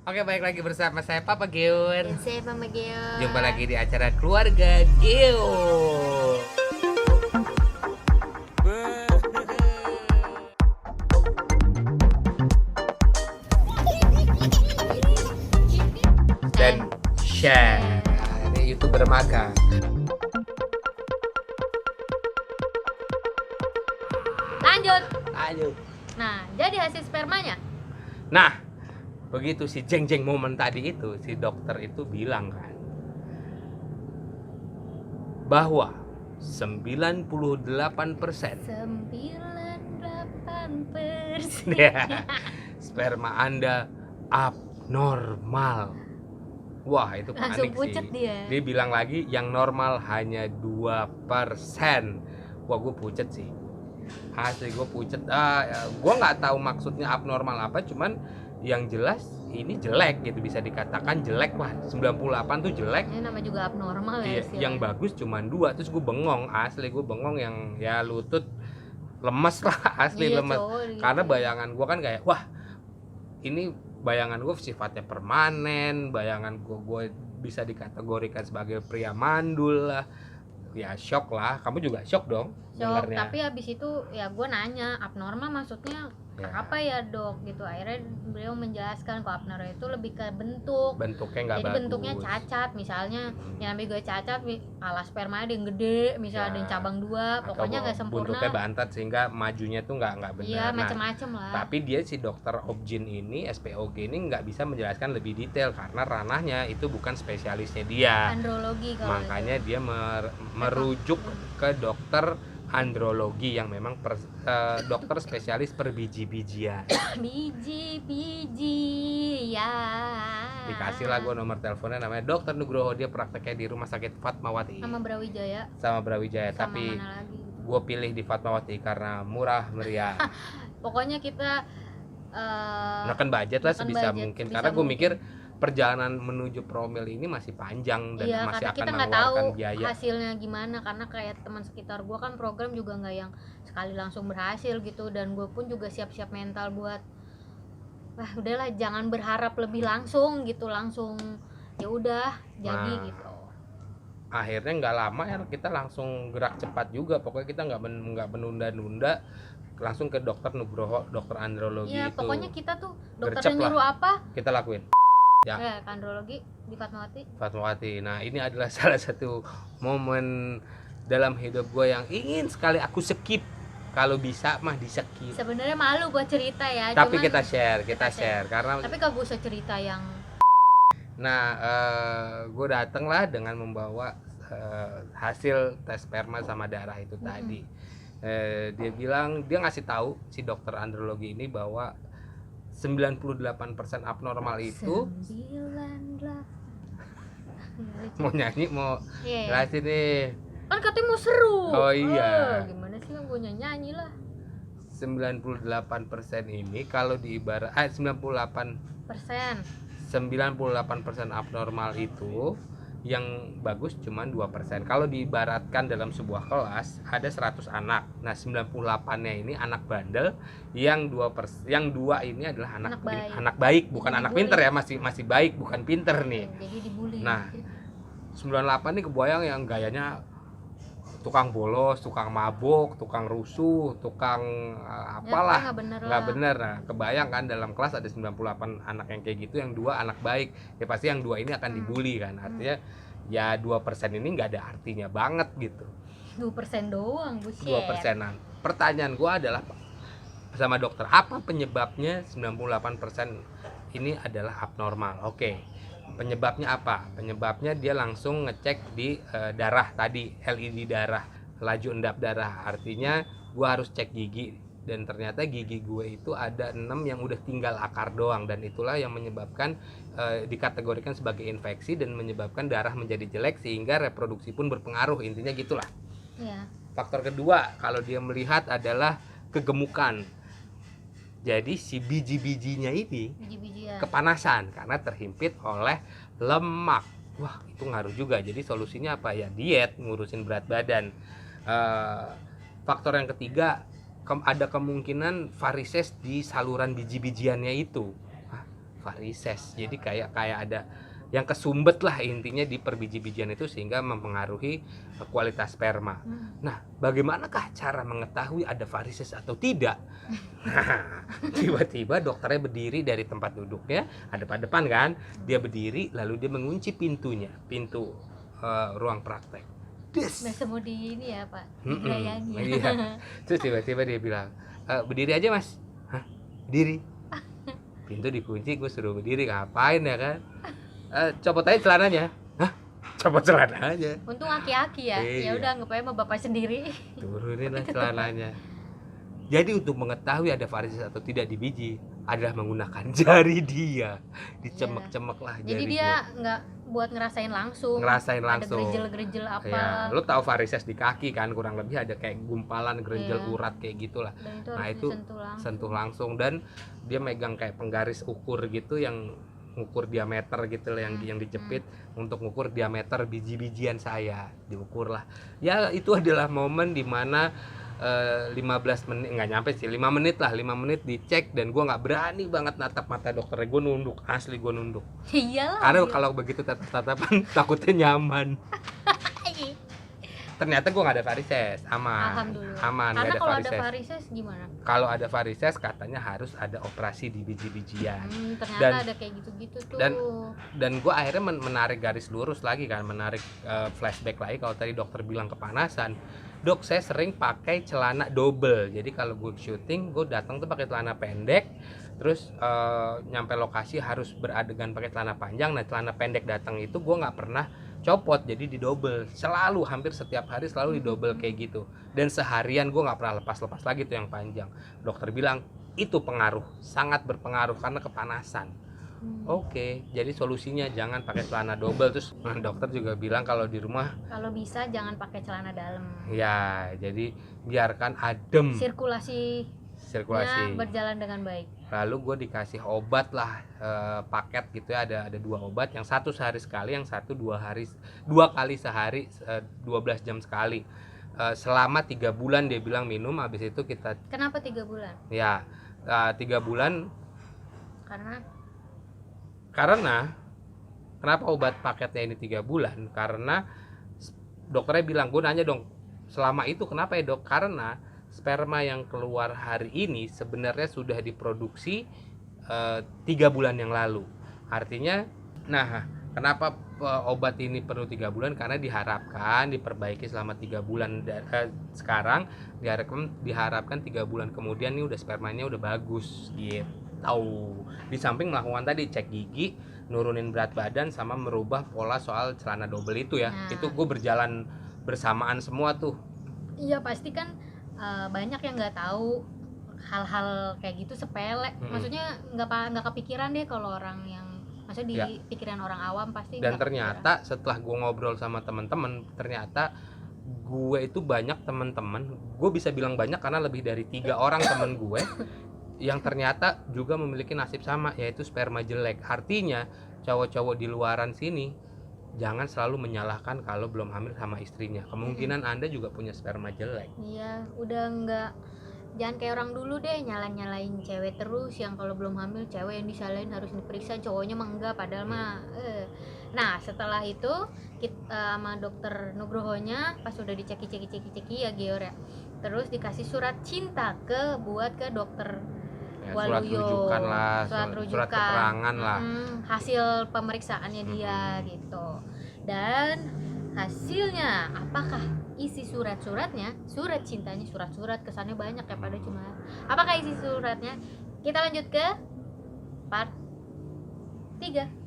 Oke, balik lagi bersama saya Papa Geon. Dan saya Mama Geo. Jumpa lagi di acara Keluarga Geo. Dan share. Ini YouTuber magang. Lanjut. Ayo. Nah, jadi hasil spermanya. Nah, begitu si jeng-jeng momen tadi itu, si dokter itu bilang kan bahwa 98% 98%. sperma Anda abnormal. Wah, itu Langsung panik pucet sih. dia. Bilang lagi yang normal hanya 2%. Wah, gue pucet sih. Asli gue pucet. Gue nggak tahu maksudnya abnormal apa, cuman yang jelas ini jelek gitu, bisa dikatakan jelek lah. 98 tuh jelek. Ini nama juga abnormal ya. Iya, yang bagus cuman 2. Terus gue bengong, asli gue bengong, yang ya lutut lemes lah, asli Iya, lemes. cowok gitu. Karena bayangan gue kan kayak, wah ini bayangan gue sifatnya permanen, bayangan gue bisa dikategorikan sebagai pria mandul lah. Ya shock lah, kamu juga shock dong Shock, dengarnya. tapi habis itu ya gue nanya abnormal maksudnya Ya. apa ya dok gitu. Akhirnya beliau menjelaskan kalau abnormal itu lebih ke bentuk. Bentuknya nggak Jadi bagus. bentuknya cacat, misalnya Hmm. yang namanya gue cacat, alas sperma ada yang gede, misalnya ada yang Ya. cabang 2, Atau pokoknya nggak sempurna. buntutnya bantat sehingga majunya tuh nggak benar. Iya, Nah, macem-macem lah. tapi dia si dokter Objin ini, SPOG ini nggak bisa menjelaskan lebih detail karena ranahnya itu bukan spesialisnya dia. Andrologi kalau Makanya dia merujuk ke dokter andrologi yang memang dokter spesialis perbiji-bijian. biji ya. Dikasih lah gue nomor teleponnya, namanya Dokter Nugroho, dia prakteknya di Rumah Sakit Fatmawati sama Brawijaya sama Brawijaya. sama Tapi mana lagi gitu. gue pilih di Fatmawati karena murah meriah. Pokoknya kita Menekan budget lah menekan sebisa budget mungkin, sebisa karena gue mungkin. mikir perjalanan menuju promil ini masih panjang dan iya, masih karena akan kita nggak tahu mengeluarkan biaya. hasilnya gimana, karena kayak teman sekitar gue kan program juga nggak yang sekali langsung berhasil gitu, dan gue pun juga siap-siap mental buat wah udahlah jangan berharap lebih langsung gitu, langsung ya udah jadi Nah, gitu. akhirnya nggak lama ya kita langsung gerak cepat juga, pokoknya kita nggak menunda-nunda, langsung ke Dokter Nugroho, dokter andrologi Iya, itu pokoknya kita tuh gercep dokternya lah. nyuruh apa kita lakuin. Ya. ya andrologi di Fatmawati. Fatmawati. Nah, ini adalah salah satu momen dalam hidup gue yang ingin sekali aku skip. Kalau bisa mah di skip. Sebenarnya malu buat cerita ya, Tapi cuman kita share karena tapi kalau gue usah cerita yang nah, gue dateng lah dengan membawa hasil tes sperma sama darah itu tadi. Dia bilang, dia ngasih tahu si dokter andrologi ini bahwa 98% abnormal itu 98. mau nyanyi mau Iya. jelasin nih. Kan katanya mau seru. Oh iya. Gimana sih gue nyanyi lah. 98% ini kalau diibarat 98% Persen. abnormal itu, yang bagus cuma 2%. Kalau diibaratkan dalam sebuah kelas ada 100 anak. Nah, 98-nya ini anak bandel, yang 2 ini adalah anak baik, bukan Jadi anak dibully. pinter ya, masih baik, bukan pinter nih. Jadi dibully. Nah, 98 nih kebayang yang gayanya tukang bolos, tukang mabuk, tukang rusuh, tukang apalah. Ya, nggak Nggak bener bener. Nah, kebayang kan dalam kelas ada 98 anak yang kayak gitu, yang 2 anak baik. Ya pasti yang 2 ini akan dibully kan. Artinya ya 2% ini nggak ada artinya banget gitu. 2% doang, buset. 2%-an. Pertanyaan gua adalah sama dokter, apa penyebabnya 98% ini adalah abnormal? Oke. Penyebabnya apa? Penyebabnya dia langsung ngecek di darah tadi, LED darah, laju endap darah. Artinya gua harus cek gigi, dan ternyata gigi gue itu ada 6 yang udah tinggal akar doang, dan itulah yang menyebabkan dikategorikan sebagai infeksi dan menyebabkan darah menjadi jelek sehingga reproduksi pun berpengaruh. Intinya gitulah. Iya. Faktor kedua kalau dia melihat adalah kegemukan. Jadi si biji-bijinya ini Biji-bijian. kepanasan karena terhimpit oleh lemak. Wah, itu ngaruh juga. Jadi solusinya apa ya? Diet, ngurusin berat badan. Faktor yang ketiga, ada kemungkinan varises di saluran biji-bijiannya itu. varises. Jadi kayak ada yang kesumbet lah intinya di perbiji-bijian itu sehingga mempengaruhi kualitas sperma. Nah, bagaimanakah cara mengetahui ada varises atau tidak? Nah, tiba-tiba dokternya berdiri dari tempat duduknya, ada pada depan kan, dia berdiri lalu dia mengunci pintu ruang praktek. Nggak semua di ini ya Pak, digrayangi. Iya. Terus tiba-tiba dia bilang, berdiri aja Mas. Hah? Berdiri? Pintu dikunci, gue suruh berdiri, ngapain ya kan? Copot aja celananya. Hah? Copot celananya. Untung aki-aki ya. Iya. Ya udah anggap aja sama bapak sendiri. Turunin lah celananya. Jadi untuk mengetahui ada varises atau tidak di biji adalah menggunakan jari dia, dicemek-cemek lah jari. Jadi dia nggak buat ngerasain langsung. Ngerasain langsung. Ada gerejel-gerejel apa. Ya, lo tahu varises di kaki kan, kurang lebih ada kayak gumpalan, gerejel, urat kayak gitulah. Dan itu Nah harus itu sentuh langsung dan dia megang kayak penggaris ukur gitu yang ngukur diameter gitu lah, yang dijepit untuk ngukur diameter biji-bijian saya, diukur lah. Ya itu adalah momen dimana 15 menit, nggak nyampe sih, 5 menit lah, 5 menit dicek dan gue nggak berani banget natap mata dokternya, gue nunduk, asli gue nunduk. Iyalah. Karena kalau begitu tatapan takutnya nyaman. Ternyata gue nggak ada varises, aman. Karena nggak ada kalau varises. ada varises gimana? Kalau ada varises katanya harus ada operasi di biji-bijian. Ternyata ada kayak gitu-gitu tuh. Dan gue akhirnya menarik garis lurus lagi kan, menarik flashback lagi. Kalau tadi dokter bilang kepanasan, dok saya sering pakai celana double. Jadi kalau gue syuting, gue datang tuh pakai celana pendek, terus nyampe lokasi harus beradegan pakai celana panjang. Nah celana pendek datang itu gue nggak pernah copot, jadi di double selalu, hampir setiap hari selalu di double kayak gitu. Dan seharian gue nggak pernah lepas lagi tuh yang panjang. Dokter bilang itu pengaruh, sangat berpengaruh karena kepanasan. Oke, jadi solusinya jangan pakai celana double. Terus dokter juga bilang kalau di rumah kalau bisa jangan pakai celana dalam. Ya, jadi biarkan adem. Sirkulasi berjalan dengan baik. Lalu gue dikasih obat lah, paket gitu ya, ada 2 obat, yang satu sehari sekali, yang satu 2 kali sehari, 12 jam sekali. Selama 3 bulan dia bilang minum, habis itu kita. Kenapa 3 bulan? Ya, 3 bulan. Karena kenapa obat paketnya ini 3 bulan? Karena dokternya bilang, gue nanya dong, selama itu kenapa ya dok? Karena sperma yang keluar hari ini sebenarnya sudah diproduksi 3 bulan yang lalu. Artinya, nah kenapa obat ini perlu 3 bulan? Karena diharapkan diperbaiki selama 3 bulan. Sekarang diharapkan 3 bulan kemudian nih udah spermanya udah bagus gitu. Di samping melakukan tadi cek gigi, nurunin berat badan, sama merubah pola soal celana double itu ya. Itu gue berjalan bersamaan semua tuh. Iya pasti kan. Banyak yang nggak tahu hal-hal kayak gitu sepele. Maksudnya nggak kepikiran deh kalau orang yang maksudnya di pikiran orang awam pasti. Dan ternyata setelah gue ngobrol sama teman-teman, ternyata gue itu banyak teman-teman, gue bisa bilang banyak karena lebih dari 3 orang teman gue yang ternyata juga memiliki nasib sama, yaitu sperma jelek. Artinya cowok-cowok di luaran sini jangan selalu menyalahkan kalau belum hamil sama istrinya. Kemungkinan Anda juga punya sperma jelek. Iya, udah jangan kayak orang dulu deh, nyalain cewek terus, yang kalau belum hamil cewek yang disalahin harus diperiksa, cowoknya mah enggak, padahal mah Nah, setelah itu kita sama dokter Nugrohonya pas udah diceki ya Geor ya. Terus dikasih surat cinta buat ke dokter surat rujukan lah, surat keterangan lah, hasil pemeriksaannya dia gitu. Dan hasilnya apakah isi surat-suratnya, surat cintanya, surat kesannya banyak ya, pada cuma apakah isi suratnya? Kita lanjut ke part 3.